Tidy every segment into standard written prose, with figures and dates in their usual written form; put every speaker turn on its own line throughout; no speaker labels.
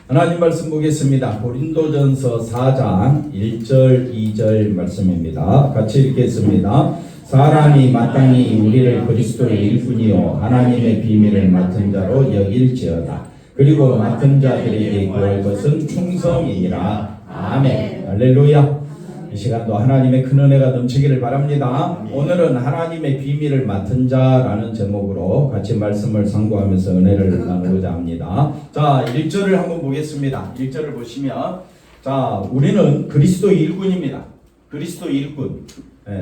하나님 말씀 보겠습니다. 고린도전서 4장 1절 2절 말씀입니다. 같이 읽겠습니다. 사람이 마땅히 우리를 그리스도의 일꾼이요 하나님의 비밀을 맡은 자로 여길지어다. 그리고 맡은 자들에게 구할 것은 충성이니라. 아멘. 할렐루야. 이 시간도 하나님의 큰 은혜가 넘치기를 바랍니다. 오늘은 하나님의 비밀을 맡은 자라는 제목으로 같이 말씀을 상고하면서 은혜를 나누고자 합니다. 자, 1절을 한번 보겠습니다. 1절을 보시면, 자, 우리는 그리스도의 일꾼입니다. 그리스도의 일꾼.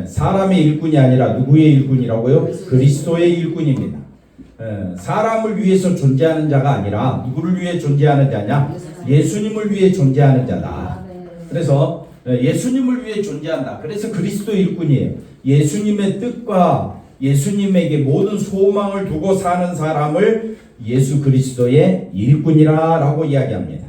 사람의 일꾼이 아니라 누구의 일꾼이라고요? 그리스도의 일꾼입니다. 사람을 위해서 존재하는 자가 아니라 누구를 위해 존재하는 자냐? 예수님을 위해 존재하는 자다. 그래서 예수님을 위해 존재한다. 그래서 그리스도 일꾼이에요. 예수님의 뜻과 예수님에게 모든 소망을 두고 사는 사람을 예수 그리스도의 일꾼이라고 이야기합니다.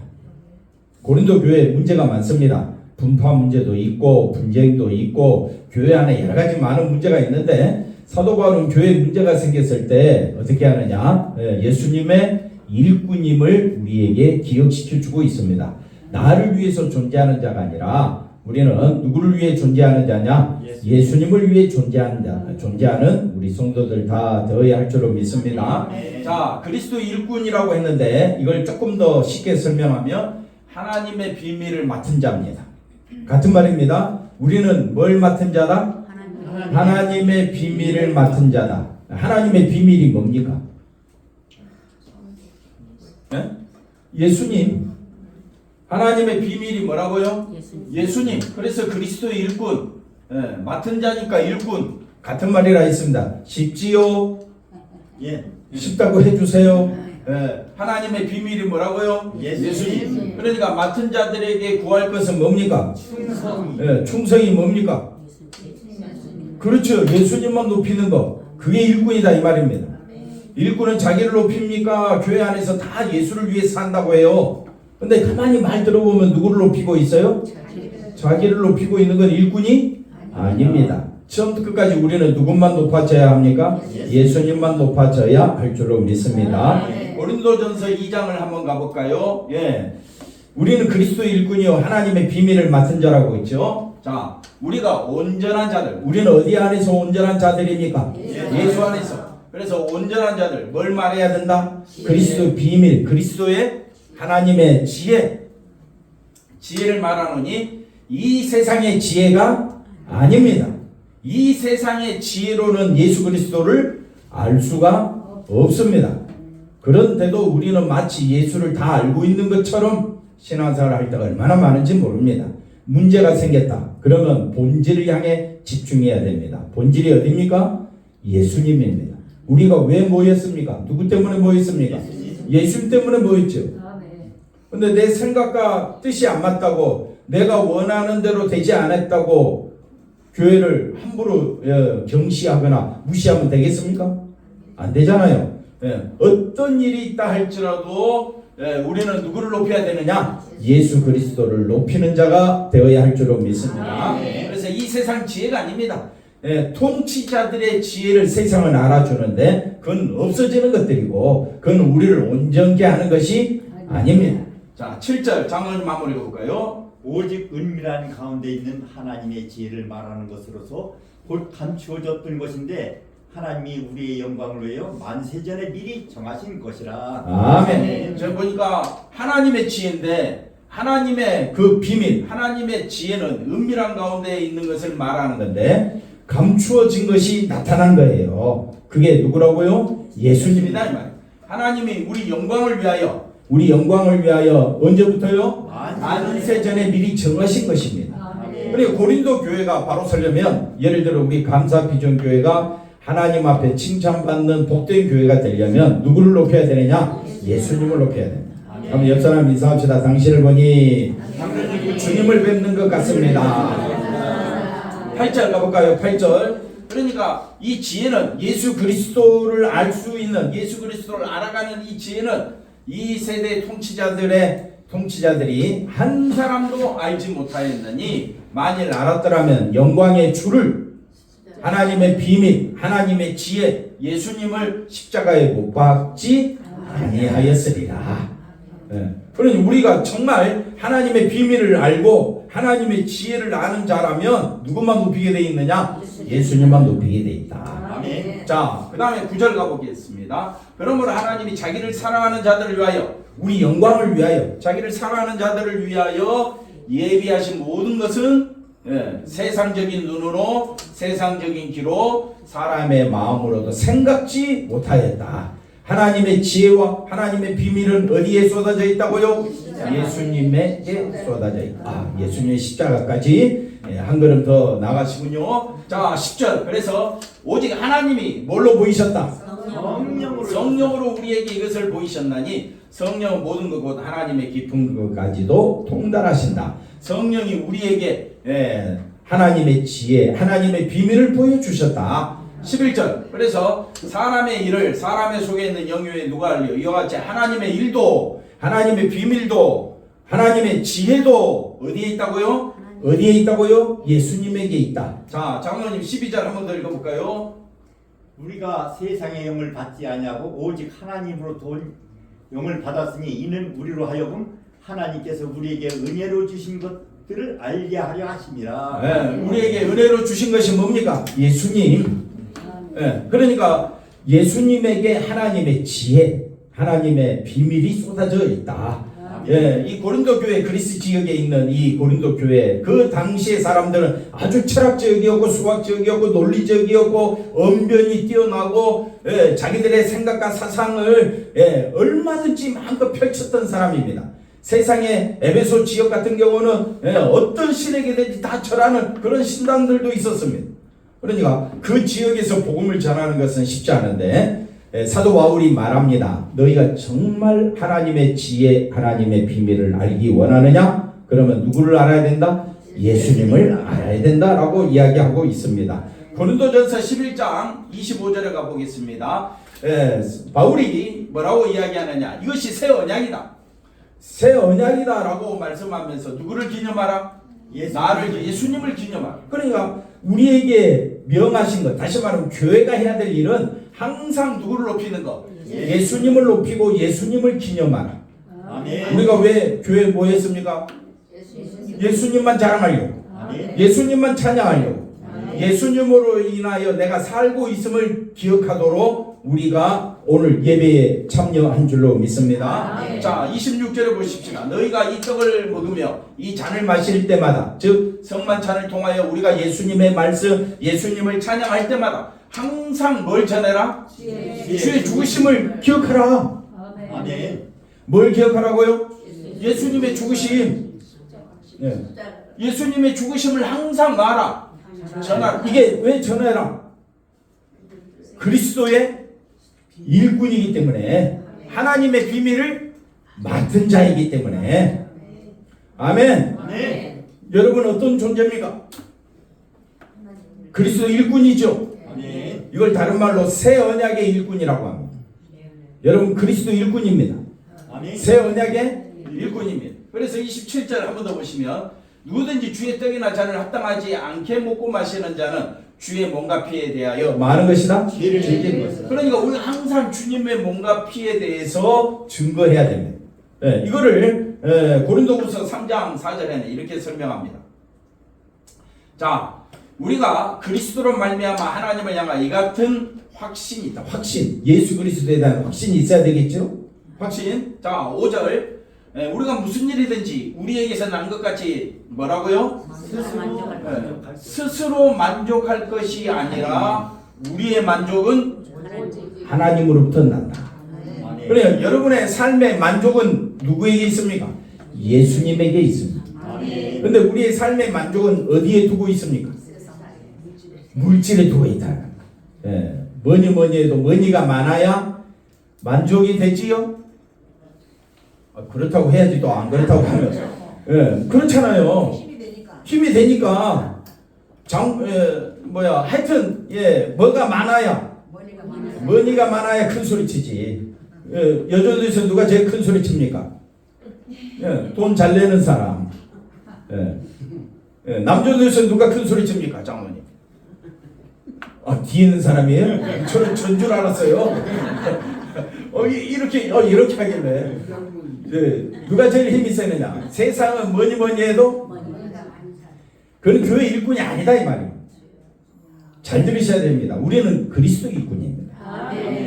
고린도 교회에 문제가 많습니다. 분파 문제도 있고 분쟁도 있고 교회 안에 여러 가지 많은 문제가 있는데 사도 바울은 교회에 문제가 생겼을 때 어떻게 하느냐? 예수님의 일꾼임을 우리에게 기억시켜 주고 있습니다. 나를 위해서 존재하는 자가 아니라 우리는 누구를 위해 존재하는 자냐? 예수님을 위해 존재하는 우리 성도들 다 되어야 할 줄로 믿습니다. 자, 그리스도 일꾼이라고 했는데 이걸 조금 더 쉽게 설명하면 하나님의 비밀을 맡은 자입니다. 같은 말입니다. 우리는 뭘 맡은 자다? 하나님의 비밀을 맡은 자다. 하나님의 비밀이 뭡니까? 예수님. 하나님의 비밀이 뭐라고요? 예수님. 그래서 그리스도의 일꾼. 맡은 자니까 일꾼. 같은 말이라 했습니다. 쉽지요? 쉽다고 해주세요. 하나님의 비밀이 뭐라고요? 예수님. 그러니까 맡은 자들에게 구할 것은 뭡니까? 충성이 뭡니까? 그렇죠. 예수님만 높이는 거. 그게 일꾼이다 이 말입니다. 일꾼은 자기를 높입니까? 교회 안에서 다 예수를 위해 산다고 해요. 근데 가만히 말 들어보면 누구를 높이고 있어요? 자기를 높이고 있는 건 일꾼이 아닙니다. 처음부터 끝까지 우리는 누구만 높아져야 합니까? 예수님만 높아져야 할 줄로 믿습니다. 고린도전서 2장을 한번 가볼까요? 우리는 그리스도의 일꾼이요 하나님의 비밀을 맡은 자라고 있죠. 자, 우리가 온전한 자들. 우리는 어디 안에서 온전한 자들입니까? 예수 안에서. 그래서 온전한 자들 뭘 말해야 된다? 그리스도의 비밀, 그리스도의 하나님의 지혜를 말하노니 이 세상의 지혜가 아닙니다. 이 세상의 지혜로는 예수 그리스도를 알 수가 없습니다. 그런데도 우리는 마치 예수를 다 알고 있는 것처럼 신앙생활을 할 때가 얼마나 많은지 모릅니다. 문제가 생겼다. 그러면 본질을 향해 집중해야 됩니다. 본질이 어디입니까? 예수님입니다. 우리가 왜 모였습니까? 누구 때문에 모였습니까? 예수님 때문에 모였죠. 근데 내 생각과 뜻이 안 맞다고 내가 원하는 대로 되지 않았다고 교회를 함부로 경시하거나 무시하면 되겠습니까? 안 되잖아요. 어떤 일이 있다 할지라도 우리는 누구를 높여야 되느냐? 예수 그리스도를 높이는 자가 되어야 할 줄로 믿습니다. 그래서 이 세상 지혜가 아닙니다. 통치자들의 지혜를 세상은 알아주는데 그건 없어지는 것들이고 그건 우리를 온전케 하는 것이 아닙니다. 자, 7절 장로님 마무리 볼까요?
오직 은밀한 가운데 있는 하나님의 지혜를 말하는 것으로서 곧 감추어졌던 것인데 하나님이 우리의 영광을 위하여 만세전에 미리 정하신 것이라.
아멘. 제가 보니까 하나님의 지혜인데 하나님의 그 비밀, 하나님의 지혜는 은밀한 가운데 있는 것을 말하는 건데 감추어진 것이 나타난 거예요. 그게 누구라고요? 예수님이다 이 말이에요. 하나님이 우리 영광을 위하여 언제부터요? 만세전에 미리 정하신 것입니다. 그러니까 고린도 교회가 바로 서려면 예를 들어 우리 감사비전교회가 하나님 앞에 칭찬받는 복된 교회가 되려면 누구를 높여야 되느냐? 예수님을 높여야 됩니다. 그럼 옆 사람 인사합시다. 당신을 보니 주님을 뵙는 것 같습니다. 8절 가볼까요? 8절. 그러니까 이 지혜는 예수 그리스도를 알 수 있는, 예수 그리스도를 알아가는 이 지혜는 이 세대 통치자들이 한 사람도 알지 못하였느니 만일 알았더라면 영광의 주를, 하나님의 비밀, 하나님의 지혜, 예수님을 십자가에 못 박지 아니하였으리라. 그러니 우리가 정말 하나님의 비밀을 알고 하나님의 지혜를 아는 자라면 누구만 높이게 돼 있느냐? 예수님만 높이게 돼 있다.
아멘.
자, 그 다음에 9절 가보겠습니다. 그러므로 하나님이 자기를 사랑하는 자들을 위하여, 우리 영광을 위하여, 자기를 사랑하는 자들을 위하여 예비하신 모든 것은 세상적인 눈으로, 세상적인 귀로, 사람의 마음으로도 생각지 못하였다. 하나님의 지혜와 하나님의 비밀은 어디에 쏟아져 있다고요? 예수님에게 쏟아져 있다. 예수님의 십자가까지 한 걸음 더 나가시군요. 자, 10절. 그래서 오직 하나님이 뭘로 보이셨다? 성령으로 우리에게 이것을 보이셨나니 성령은 모든 것 곧 하나님의 깊은 것까지도 통달하신다. 성령이 우리에게 하나님의 지혜, 하나님의 비밀을 보여주셨다. 11절. 그래서 사람의 일을 사람의 속에 있는 영역에 누가 알려? 이와 같이 하나님의 일도, 하나님의 비밀도, 하나님의 지혜도 어디에 있다고요? 어디에 있다고요? 예수님에게 있다. 자, 장로님 12절 한번 더 읽어볼까요?
우리가 세상의 영을 받지 아니하고 오직 하나님으로부터 온 영을 받았으니 이는 우리로 하여금 하나님께서 우리에게 은혜로 주신 것들을 알게 하려 하심이라.
우리에게 은혜로 주신 것이 뭡니까? 예수님. 그러니까 예수님에게 하나님의 지혜, 하나님의 비밀이 쏟아져 있다. 이 고린도 교회, 그리스 지역에 있는 이 고린도 교회, 그 당시의 사람들은 아주 철학적이었고 수학적이었고 논리적이었고 언변이 뛰어나고 자기들의 생각과 사상을 얼마든지 마음껏 펼쳤던 사람입니다. 세상의 에베소 지역 같은 경우는 어떤 신에게든지 다 절하는 그런 신당들도 있었습니다. 그러니까 그 지역에서 복음을 전하는 것은 쉽지 않은데 사도 바울이 말합니다. 너희가 정말 하나님의 지혜, 하나님의 비밀을 알기 원하느냐? 그러면 누구를 알아야 된다? 예수님을 알아야 된다라고 이야기하고 있습니다. 고린도전서 11장 25절에 가보겠습니다. 바울이 뭐라고 이야기하느냐? 이것이 새 언약이다. 새 언약이다라고 말씀하면서 누구를 기념하라? 나를, 예수님을 기념하라. 그러니까 우리에게 명하신 것, 다시 말하면 교회가 해야 될 일은 항상 누구를 높이는 것? 예수님을 높이고 예수님을 기념하라.
아멘.
우리가 왜 교회에 뭐 했습니까? 예수님만 자랑하려고, 예수님만 찬양하려고, 예수님으로 인하여 내가 살고 있음을 기억하도록 우리가 오늘 예배에 참여한 줄로 믿습니다. 자, 26절에 보십시오. 너희가 이 떡을 먹으며 이 잔을 마실 때마다, 즉 성만찬을 통하여 우리가 예수님의 말씀, 예수님을 찬양할 때마다 항상 뭘 전해라? 주의 죽으심을 기억하라.
아멘.
뭘 기억하라고요? 예수님의 죽으심. 예수님의 죽으심을 항상 말하라. 전하라. 이게 왜 전해라? 그리스도의 일꾼이기 때문에, 하나님의 비밀을 맡은 자이기 때문에. 아멘.
아멘.
여러분 어떤 존재입니까? 그리스도 일꾼이죠.
아멘.
이걸 다른 말로 새 언약의 일꾼이라고 합니다. 여러분 그리스도 일꾼입니다.
아멘.
새 언약의 일꾼입니다. 그래서 27절 한 번 더 보시면 누구든지 주의 떡이나 잔을 합당하지 않게 먹고 마시는 자는 주의 몸과 피에 대하여 많은 것이다?
죄를 지는 것이다.
그러니까 우리 항상 주님의 몸과 피에 대해서 증거해야 됩니다. 이거를 고린도후서 3장 4절에는 이렇게 설명합니다. 자, 우리가 그리스도로 말미암아 하나님을 향한 이 같은 확신이 있다. 확신. 예수 그리스도에 대한 확신이 있어야 되겠죠? 확신. 자, 5절. 우리가 무슨 일이든지 우리에게서 난 것 같이 뭐라고요? 스스로 만족할 것이 아니라 우리의 만족은 하나님으로부터 난다. 그래요. 여러분의 삶의 만족은 누구에게 있습니까? 예수님에게 있습니다. 그런데 우리의 삶의 만족은 어디에 두고 있습니까? 물질에 두고 있다. 뭐니 해도 머니가 많아야 만족이 되지요? 그렇다고 해야지 또 안 그렇다고 하면 그렇잖아요. 힘이 되니까 하여튼 뭐가 많아야 머니가 많아야 큰 소리 치지. 여자들에서 누가 제일 큰 소리 칩니까? 돈 잘 내는 사람. 남자들에서 누가 큰 소리 칩니까? 장모님. 뒤에 있는 사람이에요? 저는 전 줄 알았어요. 이렇게 하길래 누가 제일 힘이 세느냐? 세상은 뭐니 뭐니 해도 그건 교회 일꾼이 아니다 이 말이에요. 잘 들으셔야 됩니다. 우리는 그리스도 일꾼입니다.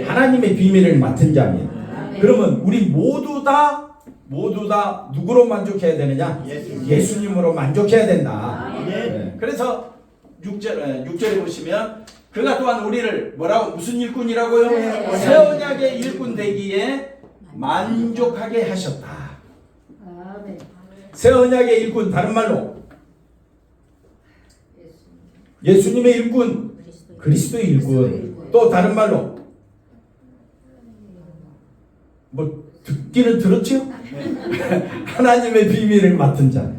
하나님의 비밀을 맡은 자입니다. 그러면 우리 모두 다 누구로 만족해야 되느냐? 예수님으로 만족해야 된다. 네. 그래서 6절에 보시면 그가 또한 우리를 뭐라고 무슨 일꾼이라고요? 새 언약의 일꾼 되기에 만족하게 하셨다. 새 언약의 일꾼 다른 말로 예수님의 일꾼, 그리스도의 일꾼. 또 다른 말로 뭐 듣기는 들었죠? 하나님의 비밀을 맡은 자.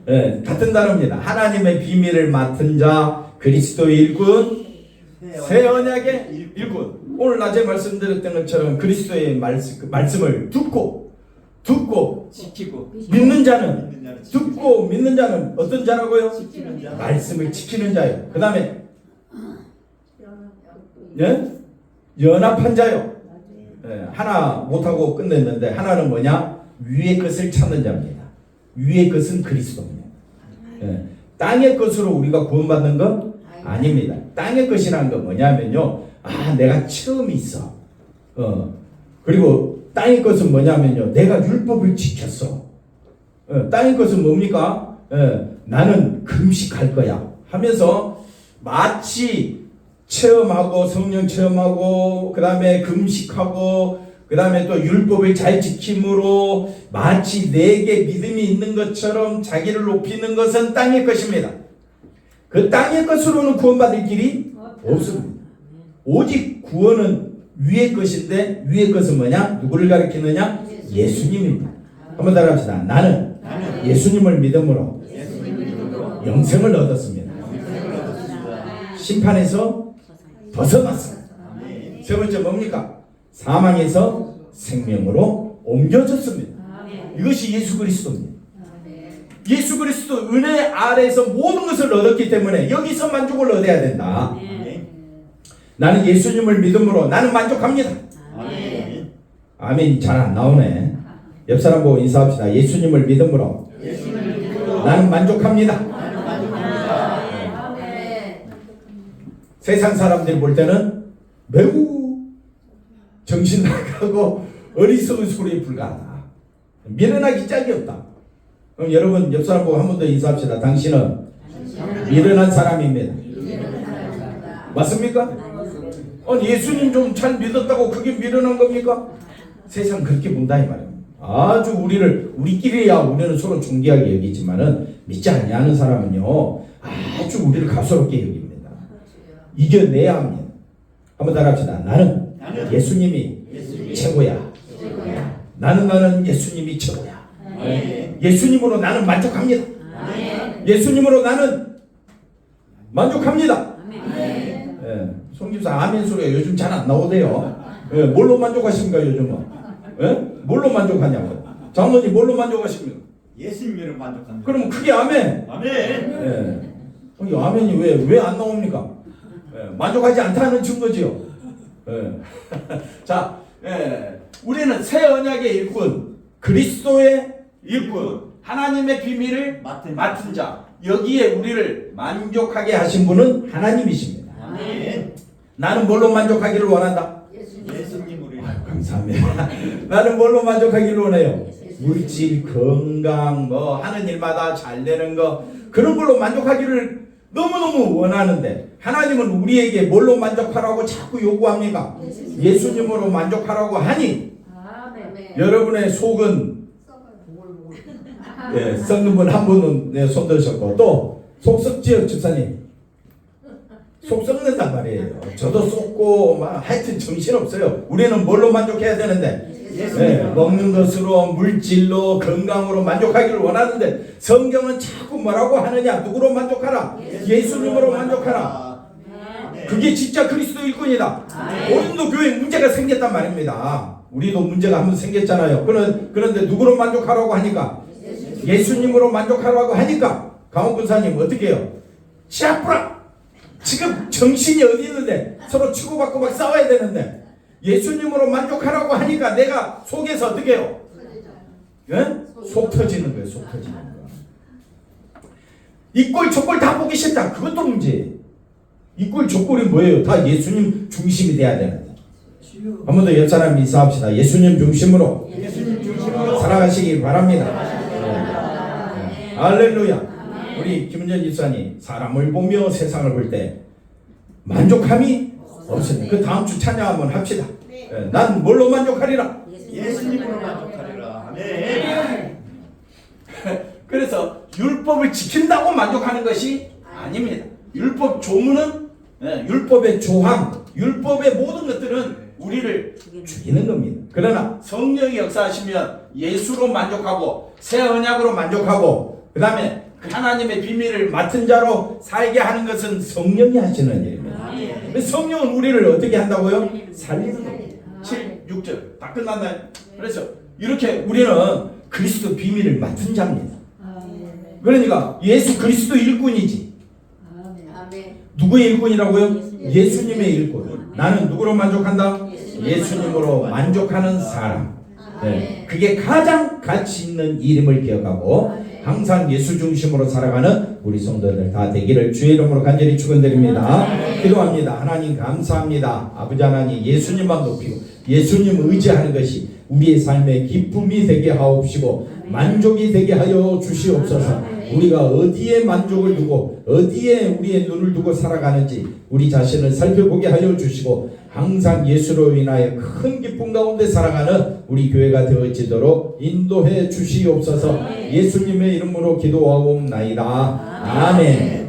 네, 같은 단어입니다. 하나님의 비밀을 맡은 자, 그리스도의 일꾼, 새 언약의 일꾼. 오늘 낮에 말씀드렸던 것처럼 그리스도의 말씀을 듣고
지키고
믿는 자는 듣고 믿는 자는 어떤 자라고요?
지키는 자.
말씀을 지키는 자요. 그 다음에 연합한 자요. 하나 못하고 끝냈는데 하나는 뭐냐? 위의 것을 찾는 자입니다. 위의 것은 그리스도입니다. 땅의 것으로 우리가 구원받는 건 아닙니다. 땅의 것이라는 건 뭐냐면요. 내가 처음이 있어. 그리고 땅의 것은 뭐냐면요. 내가 율법을 지켰어. 땅의 것은 뭡니까? 나는 금식할 거야 하면서 마치 체험하고 성령 체험하고 그 다음에 금식하고 그 다음에 또 율법을 잘 지킴으로 마치 내게 믿음이 있는 것처럼 자기를 높이는 것은 땅의 것입니다. 그 땅의 것으로는 구원받을 길이 없습니다. 오직 구원은 위의 것인데 위의 것은 뭐냐? 누구를 가리키느냐? 예수님입니다. 한번 따라합시다. 나는 예수님을 믿음으로 영생을 얻었습니다. 심판에서 벗어났습니다. 세 번째 뭡니까? 사망에서 생명으로 옮겨졌습니다. 이것이 예수 그리스도입니다. 예수 그리스도 은혜 아래에서 모든 것을 얻었기 때문에 여기서 만족을 얻어야 된다. 나는 예수님을 믿음으로 나는 만족합니다. 아멘이 잘 안 나오네. 옆 사람 보고 인사합시다. 예수님을 믿음으로 나는 만족합니다. 세상 사람들이 볼 때는 매우 정신 나가고 어리석은 소리에 불과하다. 미련하기 짝이 없다. 그럼 여러분 옆 사람 보고 한 번 더 인사합시다. 당신은 미련한 사람입니다. 맞습니까? 예수님 좀 잘 믿었다고 그게 미련한 겁니까? 세상 그렇게 본다 이 말이에요. 아주 우리끼리야 우리는 서로 존귀하게 여기지만은 믿지 아니하는 사람은요 아주 우리를 가소롭게 여깁니다. 이겨내야 합니다. 한번 따라합시다. 나는 예수님이 최고야. 나는 예수님이 최고야. 예수님으로 나는 만족합니다. 예수님으로 나는 만족합니다. 송집사 아멘 소리가 요즘 잘 안 나오대요. 뭘로 만족하십니까 요즘은? 뭘로 만족하냐고. 장로님 뭘로 만족하십니까?
예수님으로 만족합니다.
그러면 크게 아멘.
아멘.
아멘이 왜 안 나옵니까? 만족하지 않다는 증거지요. 자, 우리는 새 언약의 일꾼, 그리스도의 일꾼, 하나님의 비밀을 맡은 자. 여기에 우리를 만족하게 하신 분은 하나님이십니다.
아멘.
나는 뭘로 만족하기를 원한다?
예수님으로.
감사합니다. 나는 뭘로 만족하기를 원해요? 물질, 건강, 하는 일마다 잘 되는 거 그런 걸로 만족하기를 너무너무 원하는데 하나님은 우리에게 뭘로 만족하라고 자꾸 요구합니까? 예수님으로 만족하라고 하니 여러분의 속은 썩는 분 한 분은 손 드셨고 또 속 썩지요 집사님? 속 썩는단 말이에요. 저도 썩고 하여튼 정신없어요. 우리는 뭘로 만족해야 되는데 먹는 것으로 물질로 건강으로 만족하기를 원하는데 성경은 자꾸 뭐라고 하느냐? 누구로 만족하라? 예수님으로 만족하라. 그게 진짜 그리스도 일꾼이다. 고린도 교회에 문제가 생겼단 말입니다. 우리도 문제가 한번 생겼잖아요. 그런데 누구로 만족하라고 하니까? 예수님으로 만족하라고 하니까 강원군사님 어떻게 해요? 치아뿌라! 지금 정신이 어디 있는데 서로 치고받고 막 싸워야 되는데 예수님으로 만족하라고 하니까 내가 속에서 어떻게 해요? 예? 속 터지는 거예요. 속 터지는 거. 이꼴 저꼴 다 보기 싫다. 그것도 문제예요. 이꼴 저꼴이 뭐예요? 다 예수님 중심이 돼야 되는데. 한 번 더 옆 사람 인사합시다. 예수님 중심으로
예수님 중심으로
살아가시기 바랍니다. 네. 할렐루야. 우리 김은전 집사님 사람을 보며 세상을 볼 때 만족함이 없습니다. 그 다음 주 찬양 한번 합시다. 네. 난 뭘로 만족하리라?
예수님으로 만족하리라. 아멘.
그래서 율법을 지킨다고 만족하는 것이 아닙니다. 율법 조문은 율법의 조항, 율법의 모든 것들은 우리를 죽이는 겁니다. 그러나 성령이 역사하시면 예수로 만족하고 새 언약으로 만족하고 그 다음에 하나님의 비밀을 맡은 자로 살게 하는 것은 성령이 하시는 일입니다. 성령은 우리를 어떻게 한다고요? 살리는 겁니다. 7, 6절 다 끝났나요? 그래서 이렇게 우리는 그리스도 비밀을 맡은 자입니다. 그러니까 예수 그리스도 일꾼이지. 누구의 일꾼이라고요? 예수님의 일꾼. 나는 누구로 만족한다? 예수님으로 만족하는 사람. 네. 그게 가장 가치 있는 이름을 기억하고 항상 예수 중심으로 살아가는 우리 성도들 다 되기를 주의 이름으로 간절히 축원드립니다. 기도합니다. 하나님 감사합니다. 아버지 하나님 예수님만 높이고 예수님 의지하는 것이 우리의 삶의 기쁨이 되게 하옵시고 만족이 되게 하여 주시옵소서. 우리가 어디에 만족을 두고 어디에 우리의 눈을 두고 살아가는지 우리 자신을 살펴보게 하여 주시고 항상 예수로 인하여 큰 기쁨 가운데 살아가는 우리 교회가 되어지도록 인도해 주시옵소서. 예수님의 이름으로 기도하옵나이다. 아멘.